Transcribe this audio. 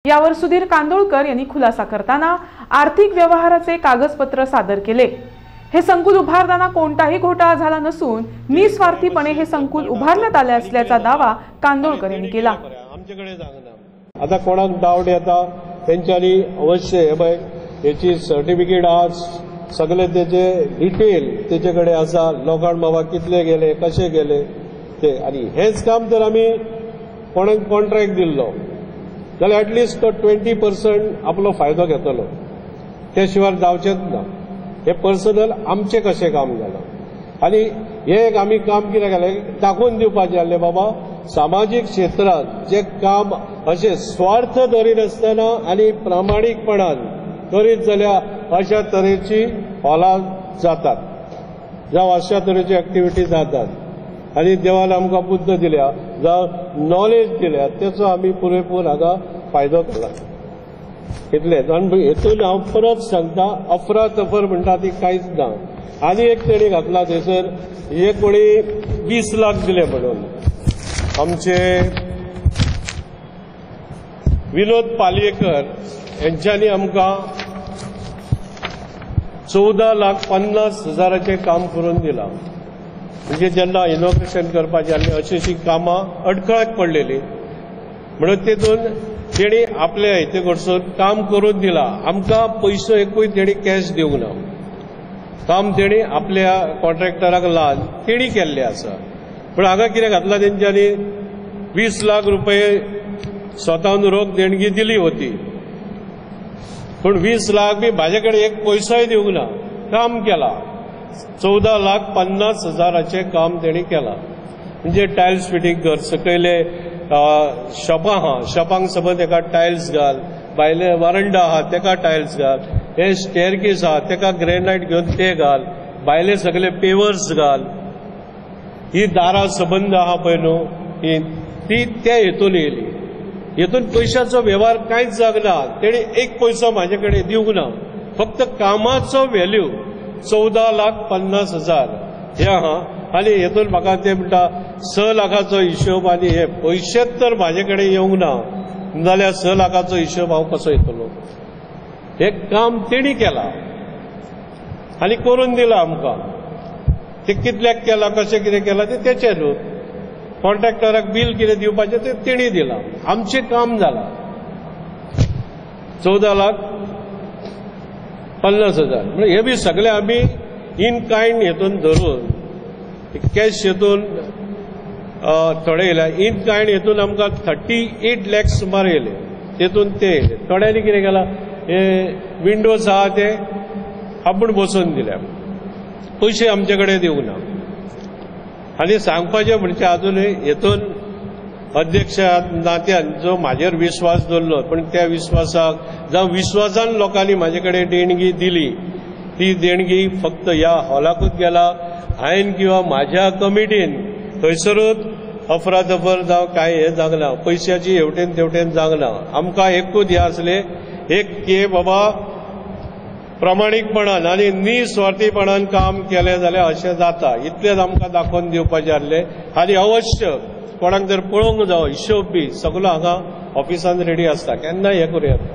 यावर सुधीर कांदोळकर यांनी खुलासा करताना आर्थिक व्यवहाराचे कागदपत्र सादर केले। हे संकुल उभारताना कोणताही घोटाळा झाला नसून निस्वार्थीपणे हे संकुल उभारण्यात आले असल्याचा दावा कांदोळकर यांनी केला। आता कोणाक डाऊट येता त्यांच्यानी अवश्य याची सर्टिफिकेट आज सगळे त्याचे डिटेल त्याच्याकडे आसा, लोकांक बाबा कितले गेले कसे गेले ते, आणि हेच काम जर आम्ही कोणाक कॉन्ट्रॅक्ट दिल्लो जाल्यार ॲटलिस्ट तो 20% आपलो फायदो घेतलो, त्या शिवाय जावचेच ना। हे पर्सनल आमचे कशें काम जालां आनी हे एक आमी काम कितें केलें दाखोवन दिवपाचें आसलें बाबा सामाजीक क्षेत्रांत जे काम अशें स्वार्थ धरिनासतना आनी प्रामाणीकपणान करीत जाल्यार अशा तरेची हॉलां जातात, जावं अशा तरेची एक्टिविटी जातात आनी देवान आमकां बुद्ध दिल्या जावं नॉलेज दिल्या तेचो आमी पुरेपूर हांगा फायदो केला। इतलेंच। आनी हेतून हांव परत सांगता, अफरातफर म्हणटा ती कांयच ना। आनी एक तेणी घातला थंयसर हे कोणी 20 लाख दिले म्हणून, आमचे विनोद पालयेकर यांच्यानी आमकां 14,50,000 काम करून दिला। म्हणजे जेन्ना इनॉग्रेशन करपाचें आसलें अशी कामां अडखळत पडलेली म्हणून तेतून तेणी आपल्या हेचे कडसून काम करून दिला। आमकां पयसो एकूय तेणी कॅश दिवंक ना, काम तेणी आपल्या कॉन्ट्रॅक्टराक लावन तेणी केल्लें आसा। पूण हांगा कितें घातलां तेंच्यांनी 20 लाख रुपये स्वताहून रोख देणगी दिली होती, पूण 20 लाख बी म्हाजे कडेन एक पयसोय दिवंक ना, काम केला। 14,50,000 काम तेणी केला। म्हणजे टायल्स फिटींग कर, सकयले शॉपां आहा शॉपांक समज एका टायल्स घाल, भायले वरांडा आहा तेका टायल्स घाल, हे स्टेअरकेस आहा तेका ग्रेनाइट घेवन ते घाल, भायले सगळे पेवर्स घाल, ही दारां संबंध आहा पळय न्हू ती त्या हेतून येयली। हेतून पयशाचो व्यवहार कांयच जागना, तेणी एक पयसो म्हाजे कडेन दिवंक ना, फक्त कामाचो व्हॅल्यू 14,50,000 हे आहा। आनी हेतून म्हाका ते म्हणटा 6 लाखाचो हिशोब, आनी हे पयशेच तर म्हाजे कडेन येवंक ना जाल्यार 6 लाखाचो हिशोब हांव कसो येतलो। हे काम तेणी केला आनी करून दिला आमकां। ते कितल्याक केला कशें कितें केला ते तेचे न्हू, कॉन्ट्रॅक्टराक बील कितें दिवपाचें ते तेणी दिलां, आमचें काम जालां। 14,50,000 म्हणजे हे बी सगळे आमी इन कायंड हेतून धरून, कॅश हेतून थोडे येयल्या, इन कायंड हेतून आमकां 38 लाख सुमार येयले, तेतून ते येयले। थोड्यांनी कितें केलां हे विंडोज आहा ते आपूण बसोवन दिल्या, पयशे आमचे कडेन दिवंक ना। आनी सांगपाचें म्हणजे अजूनय हेतून अध्यक्ष नात्यान जो म्हाजेर विश्वास दवरलो, पण त्या विश्वासाक जावं विश्वासान लोकांनी म्हाजे कडेन देणगी दिली, ती देणगी फक्त ह्या हॉलाकूच गेला। हांवें किंवा म्हाज्या कमिटीन थंयसरूच अफरातफर जावं काय हें जागना, पयशाची हेवटेन तेवटेन जागना। आमकां एकूच हें आसलें एक की बाबा प्रामाणीकपणान आनी निस्वार्थीपणान काम केलें जाल्यार अशें जाता, इतलेंच आमकां दाखोवन दिवपाचें आसलें। आनी अवश्य कोणाक जर पळोवंक जावो हिशोब बी सगळो हांगा ऑफिसान रेडी आसता, केन्नाय हें करूं येता।